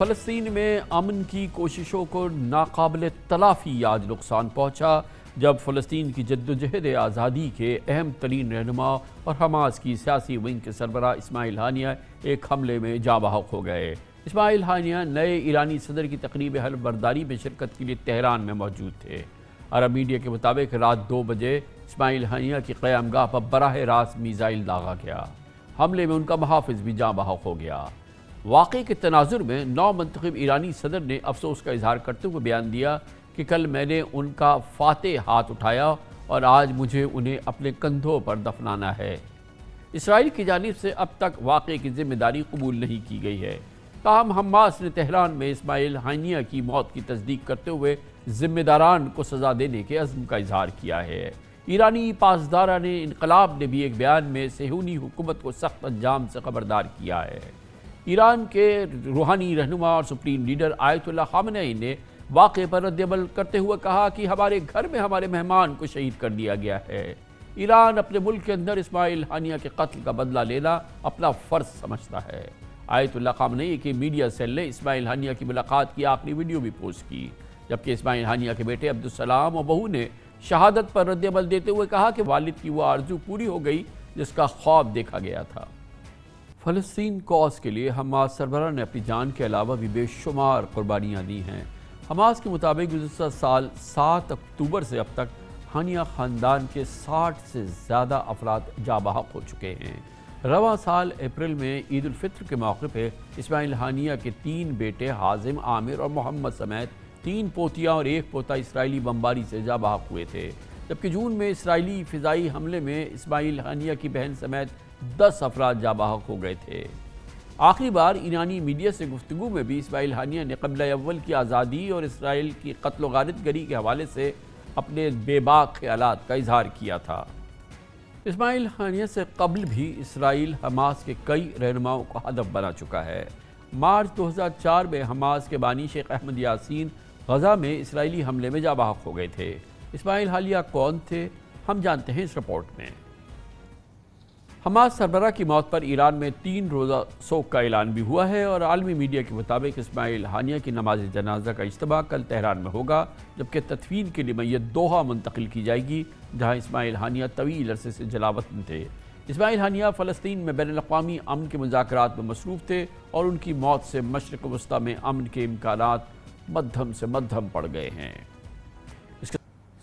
فلسطین میں امن کی کوششوں کو ناقابل تلافی آج نقصان پہنچا جب فلسطین کی جدوجہد آزادی کے اہم ترین رہنما اور حماس کی سیاسی ونگ کے سربراہ اسماعیل ہانیہ ایک حملے میں جاں بحق ہو گئے۔ اسماعیل ہانیہ نئے ایرانی صدر کی تقریب حلف برداری میں شرکت کے لیے تہران میں موجود تھے۔ عرب میڈیا کے مطابق رات 2 بجے اسماعیل ہانیہ کی قیام گاہ پر براہ راست میزائل داغا گیا۔ حملے میں ان کا محافظ بھی جاں بحق ہو گیا۔ واقعے کے تناظر میں نو منتخب ایرانی صدر نے افسوس کا اظہار کرتے ہوئے بیان دیا کہ کل میں نے ان کا فاتح ہاتھ اٹھایا اور آج مجھے انہیں اپنے کندھوں پر دفنانا ہے۔ اسرائیل کی جانب سے اب تک واقعے کی ذمہ داری قبول نہیں کی گئی ہے، تاہم حماس نے تہران میں اسماعیل ہانیہ کی موت کی تصدیق کرتے ہوئے ذمہ داران کو سزا دینے کے عزم کا اظہار کیا ہے۔ ایرانی پاسداران انقلاب نے بھی ایک بیان میں صہیونی حکومت کو سخت انجام سے خبردار کیا ہے۔ ایران کے روحانی رہنما اور سپریم لیڈر آیت اللہ خامنئی نے واقعے پر رد عمل کرتے ہوئے کہا کہ ہمارے گھر میں ہمارے مہمان کو شہید کر دیا گیا ہے۔ ایران اپنے ملک کے اندر اسماعیل ہانیہ کے قتل کا بدلہ لینا اپنا فرض سمجھتا ہے۔ آیت اللہ خامنئی کے میڈیا سیل نے اسماعیل ہانیہ کی ملاقات کی آخری ویڈیو بھی پوسٹ کی، جبکہ اسماعیل ہانیہ کے بیٹے عبدالسلام اور بہو نے شہادت پر رد عمل دیتے ہوئے کہا کہ والد کی وہ آرزو پوری ہو گئی جس کا خواب دیکھا گیا تھا۔ فلسطین کاز کے لیے حماس سربراہ نے اپنی جان کے علاوہ بھی بے شمار قربانیاں دی ہیں۔ حماس کے مطابق گزشتہ سال 7 اکتوبر سے اب تک ہانیہ خاندان کے 60 سے زیادہ افراد جاں بحق ہو چکے ہیں۔ رواں سال اپریل میں عید الفطر کے موقع پہ اسماعیل ہانیہ کے 3 بیٹے حازم، عامر اور محمد سمیت 3 پوتیاں اور 1 پوتا اسرائیلی بمباری سے جاں بحق ہوئے تھے، جبکہ جون میں اسرائیلی فضائی حملے میں اسماعیل ہانیہ کی بہن سمیت 10 افراد جاں بحق ہو گئے تھے۔ آخری بار ایرانی میڈیا سے گفتگو میں بھی اسماعیل ہانیہ نے قبلہ اول کی آزادی اور اسرائیل کی قتل و غارت گری کے حوالے سے اپنے بے باک خیالات کا اظہار کیا تھا۔ اسماعیل ہانیہ سے قبل بھی اسرائیل حماس کے کئی رہنماؤں کو ہدف بنا چکا ہے۔ مارچ 2004 میں حماس کے بانی شیخ احمد یاسین غزہ میں اسرائیلی حملے میں جاں بحق ہو گئے تھے۔ اسماعیل ہانیہ کون تھے، ہم جانتے ہیں اس رپورٹ میں۔ حماس سربراہ کی موت پر ایران میں 3 روزہ سوگ کا اعلان بھی ہوا ہے اور عالمی میڈیا کے مطابق اسماعیل ہانیہ کی نماز جنازہ کا اجتماع کل تہران میں ہوگا، جبکہ تدفین کے لیے میت دوحہ منتقل کی جائے گی، جہاں اسماعیل ہانیہ طویل عرصے سے جلاوطن تھے۔ اسماعیل ہانیہ فلسطین میں بین الاقوامی امن کے مذاکرات میں مصروف تھے اور ان کی موت سے مشرق وسطیٰ میں امن کے امکانات مدھم سے مدھم پڑ گئے ہیں۔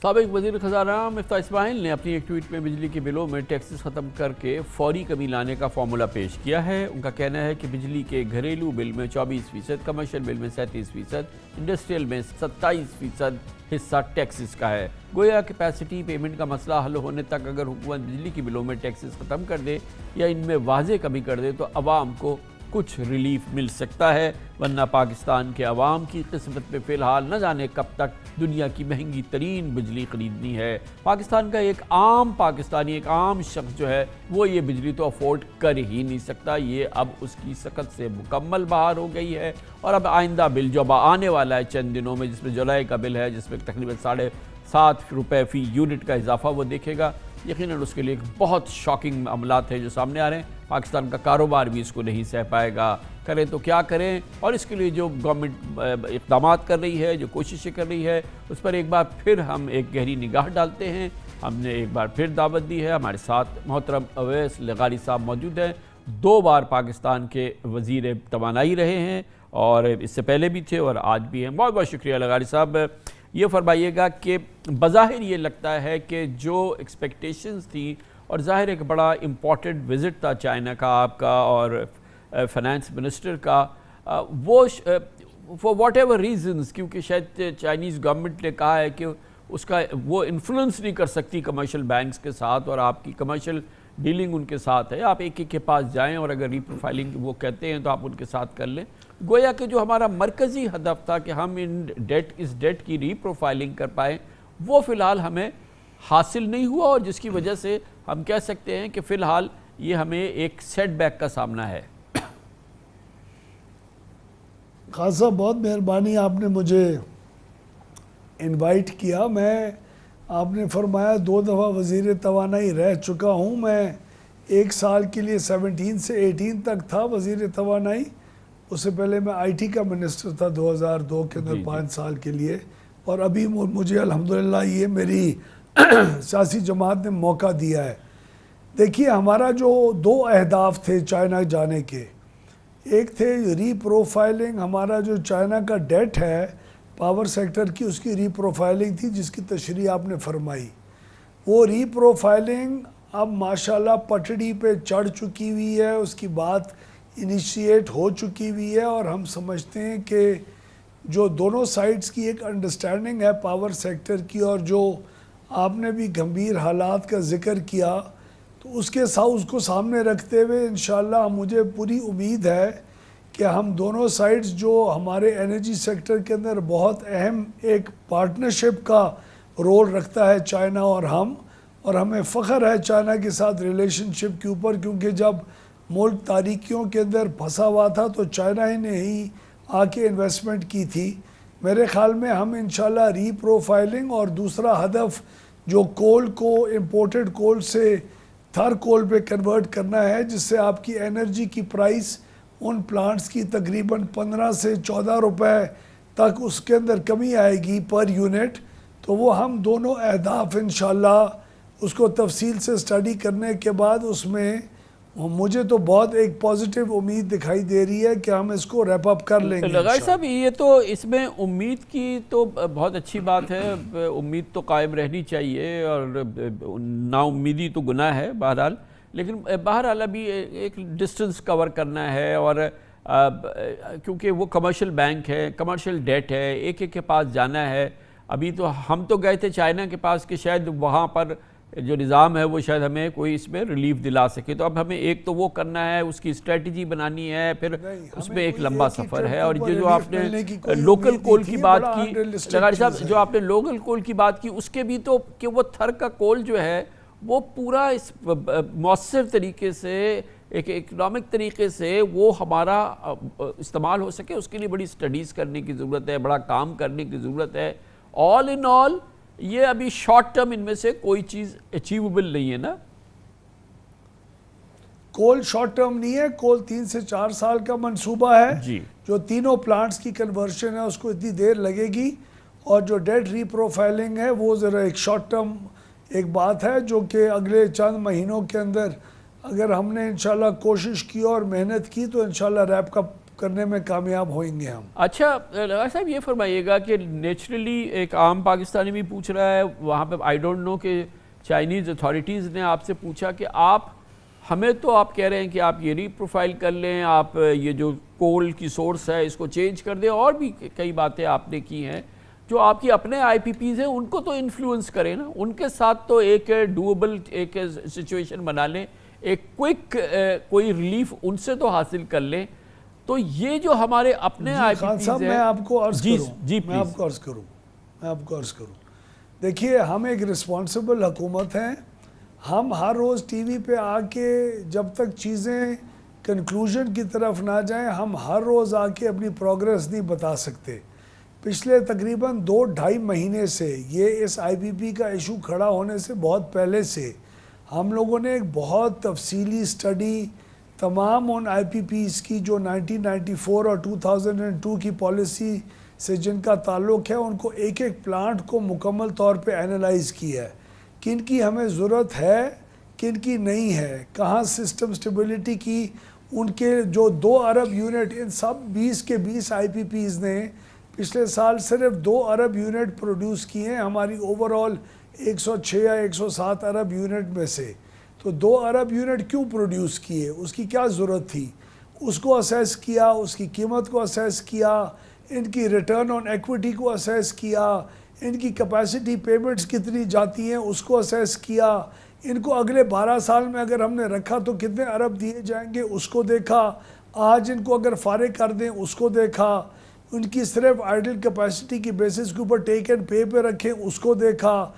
سابق وزیر خزانہ مفتاح اسماعیل نے اپنی ایک ٹویٹ میں بجلی کے بلوں میں ٹیکسز ختم کر کے فوری کمی لانے کا فارمولا پیش کیا ہے۔ ان کا کہنا ہے کہ بجلی کے گھریلو بل میں 24%، کمرشل بل میں 37%، انڈسٹریل میں 27% حصہ ٹیکسز کا ہے۔ گویا کیپیسٹی پیمنٹ کا مسئلہ حل ہونے تک اگر حکومت بجلی کے بلوں میں ٹیکسز ختم کر دے یا ان میں واضح کمی کر دے تو عوام کو کچھ ریلیف مل سکتا ہے، ورنہ پاکستان کے عوام کی قسمت میں فی الحال نہ جانے کب تک دنیا کی مہنگی ترین بجلی خریدنی ہے۔ پاکستان کا ایک عام پاکستانی، ایک عام شخص جو ہے وہ یہ بجلی تو افورڈ کر ہی نہیں سکتا۔ یہ اب اس کی سخت سے مکمل بہار ہو گئی ہے اور اب آئندہ بل جو اب آنے والا ہے چند دنوں میں، جس میں جولائی کا بل ہے، جس میں تقریباً 7.5 روپے فی یونٹ کا اضافہ وہ دیکھے گا، یقیناً اس کے لیے بہت شاکنگ معاملات ہیں جو سامنے آ رہے ہیں۔ پاکستان کا کاروبار بھی اس کو نہیں سہ پائے گا، کریں تو کیا کریں، اور اس کے لیے جو گورنمنٹ اقدامات کر رہی ہے، جو کوششیں کر رہی ہے، اس پر ایک بار پھر ہم ایک گہری نگاہ ڈالتے ہیں۔ ہم نے ایک بار پھر دعوت دی ہے، ہمارے ساتھ محترم اویس لغاری صاحب موجود ہیں، 2 بار پاکستان کے وزیر توانائی رہے ہیں اور اس سے پہلے بھی تھے اور آج بھی ہیں۔ بہت بہت شکریہ لغاری صاحب۔ یہ فرمائیے گا کہ بظاہر یہ لگتا ہے کہ جو ایکسپیکٹیشنز تھی، اور ظاہر ایک بڑا امپورٹنٹ وزٹ تھا چائنا کا آپ کا اور فائنانس منسٹر کا، وہ فار واٹ ایور ریزنز، کیونکہ شاید چائنیز گورنمنٹ نے کہا ہے کہ اس کا وہ انفلوئنس نہیں کر سکتی کمرشل بینکس کے ساتھ، اور آپ کی کمرشل ڈیلنگ ان کے ساتھ ہے، آپ ایک ایک کے پاس جائیں اور اگر ری پروفائلنگ وہ کہتے ہیں تو آپ ان کے ساتھ کر لیں۔ گویا کہ جو ہمارا مرکزی ہدف تھا کہ ہم اس ڈیٹ کی ری پروفائلنگ کر پائیں، وہ فی الحال ہمیں حاصل نہیں ہوا، اور جس کی وجہ سے ہم کہہ سکتے ہیں کہ فی الحال یہ ہمیں ایک سیٹ بیک کا سامنا ہے۔ خاصا بہت مہربانی، آپ نے مجھے انوائٹ کیا۔ آپ نے فرمایا 2 دفعہ وزیر توانائی رہ چکا ہوں، میں 1 سال کے لیے 17 سے 18 تک تھا وزیر توانائی، اس سے پہلے میں آئی ٹی کا منسٹر تھا 2002 کے اندر 5 سال کے لیے، اور ابھی مجھے الحمدللہ یہ میری سیاسی جماعت نے موقع دیا ہے۔ دیکھیے ہمارا جو 2 اہداف تھے چائنا جانے کے، ایک تھے ری پروفائلنگ، ہمارا جو چائنا کا ڈیٹ ہے پاور سیکٹر کی، اس کی ری پروفائلنگ تھی جس کی تشریح آپ نے فرمائی۔ وہ ری پروفائلنگ اب ماشاءاللہ پٹڑی پہ چڑھ چکی ہوئی ہے، اس کی بات انیشیٹ ہو چکی ہوئی ہے، اور ہم سمجھتے ہیں کہ جو دونوں سائڈز کی ایک انڈرسٹینڈنگ ہے پاور سیکٹر کی، اور جو آپ نے بھی گھمبیر حالات کا ذکر کیا، تو اس کے ساتھ اس کو سامنے رکھتے ہوئے انشاءاللہ مجھے پوری امید ہے کہ ہم دونوں سائڈز جو ہمارے انرجی سیکٹر کے اندر بہت اہم ایک پارٹنرشپ کا رول رکھتا ہے چائنا اور ہمیں فخر ہے چائنا کے ساتھ ریلیشن شپ کے اوپر، کیونکہ جب ملک تاریکیوں کے اندر پھنسا ہوا تھا تو چائنا ہی نے ہی آ کے انویسٹمنٹ کی تھی۔ میرے خیال میں ہم انشاءاللہ ری پروفائلنگ اور دوسرا ہدف جو کول کو امپورٹڈ کول سے تھر کول پہ کنورٹ کرنا ہے، جس سے آپ کی انرجی کی پرائس ان پلانٹس کی تقریباً 15 سے 14 روپے تک اس کے اندر کمی آئے گی پر یونٹ، تو وہ ہم دونوں اہداف انشاءاللہ اس کو تفصیل سے اسٹڈی کرنے کے بعد اس میں مجھے تو بہت ایک پازیٹیو امید دکھائی دے رہی ہے کہ ہم اس کو ریپ اپ کر لیں گے۔ لغائی صاحب یہ تو اس میں امید کی تو بہت اچھی بات ہے، امید تو قائم رہنی چاہیے، اور نا امیدی تو گناہ ہے بہرحال، لیکن بہرحال ابھی ایک ڈسٹنس کور کرنا ہے، اور کیونکہ وہ کمرشل بینک ہے، کمرشل ڈیٹ ہے، ایک کے پاس جانا ہے۔ ابھی تو ہم تو گئے تھے چائنا کے پاس کہ شاید وہاں پر جو نظام ہے وہ شاید ہمیں کوئی اس میں ریلیف دلا سکے، تو اب ہمیں ایک تو وہ کرنا ہے، اس کی اسٹریٹجی بنانی ہے، پھر اس میں ایک لمبا سفر ہے۔ اور جو آپ نے لوکل کول کی بات کی لغاری صاحب، جو آپ نے لوکل کول کی بات کی، اس کے بھی تو کہ وہ تھر کا کول جو ہے وہ پورا اس مؤثر طریقے سے ایک اکنامک طریقے سے وہ ہمارا استعمال ہو سکے، اس کے لیے بڑی سٹڈیز کرنے کی ضرورت ہے، بڑا کام کرنے کی ضرورت ہے۔ آل ان آل یہ ابھی شارٹ ٹرم ان میں سے کوئی چیز اچیویبل نہیں ہے نا؟ کول شارٹ ٹرم نہیں ہے، کول 3 سے 4 سال کا منصوبہ ہے جی، جو تینوں پلانٹس کی کنورشن ہے اس کو اتنی دیر لگے گی، اور جو ڈیٹ ری پروفائلنگ ہے وہ ذرا ایک شارٹ ٹرم ایک بات ہے جو کہ اگلے چند مہینوں کے اندر اگر ہم نے انشاءاللہ کوشش کی اور محنت کی تو انشاءاللہ ریپ اپ کرنے میں کامیاب ہوئیں گے ہم۔ اچھا لغا صاحب یہ فرمائیے گا کہ نیچرلی ایک عام پاکستانی بھی پوچھ رہا ہے وہاں پہ، آئی ڈونٹ نو کہ چائنیز اتھارٹیز نے آپ سے پوچھا کہ آپ ہمیں تو آپ کہہ رہے ہیں کہ آپ یہ ری پروفائل کر لیں، آپ یہ جو کول کی سورس ہے اس کو چینج کر دیں، اور بھی کئی باتیں آپ نے کی ہیں جو آپ کی اپنے آئی پی پیز ہیں ان کو تو انفلوئنس کریں نا، ان کے ساتھ تو ایک ڈویبل ایک سچویشن بنا لیں، ایک کوئک کوئی ریلیف ان سے تو حاصل کر لیں۔ تو یہ جو ہمارے اپنے آئی پی پیز ہیں، میں آپ کو عرض کروں دیکھیے ہم ایک رسپانسبل حکومت ہیں، ہم ہر روز ٹی وی پہ آ کے جب تک چیزیں کنکلوژن کی طرف نہ جائیں ہم ہر روز آ کے اپنی پروگریس نہیں بتا سکتے۔ پچھلے تقریباً 2-2.5 مہینے سے یہ اس آئی پی پی کا ایشو کھڑا ہونے سے بہت پہلے سے ہم لوگوں نے ایک بہت تفصیلی سٹڈی تمام ان آئی پی پیز کی جو 1994 اور 2002 کی پالیسی سے جن کا تعلق ہے ان کو ایک ایک پلانٹ کو مکمل طور پہ اینالائز کیا ہے، کن کی ہمیں ضرورت ہے کن کی نہیں ہے، کہاں سسٹم سٹیبلٹی کی، ان کے جو 2 ارب یونٹ ان سب 20 کے 20 آئی پی پیز نے پچھلے سال صرف 2 ارب یونٹ پروڈیوس کیے ہیں ہماری اوورال 106 یا 107 ارب یونٹ میں سے۔ تو 2 ارب یونٹ کیوں پروڈیوس کیے، اس کی کیا ضرورت تھی، اس کو اسیس کیا، اس کی قیمت کو اسیس کیا، ان کی ریٹرن آن ایکویٹی کو اسیس کیا، ان کی کیپیسٹی پیمنٹس کتنی جاتی ہیں اس کو اسیس کیا، ان کو اگلے 12 سال میں اگر ہم نے رکھا تو کتنے ارب دیے جائیں گے اس کو دیکھا، آج ان کو اگر فارغ کر دیں اس کو دیکھا، ان کی صرف آئیڈل کیپیسٹی کی بیسس کے اوپر ٹیک اینڈ پے پہ رکھیں اس کو دیکھا،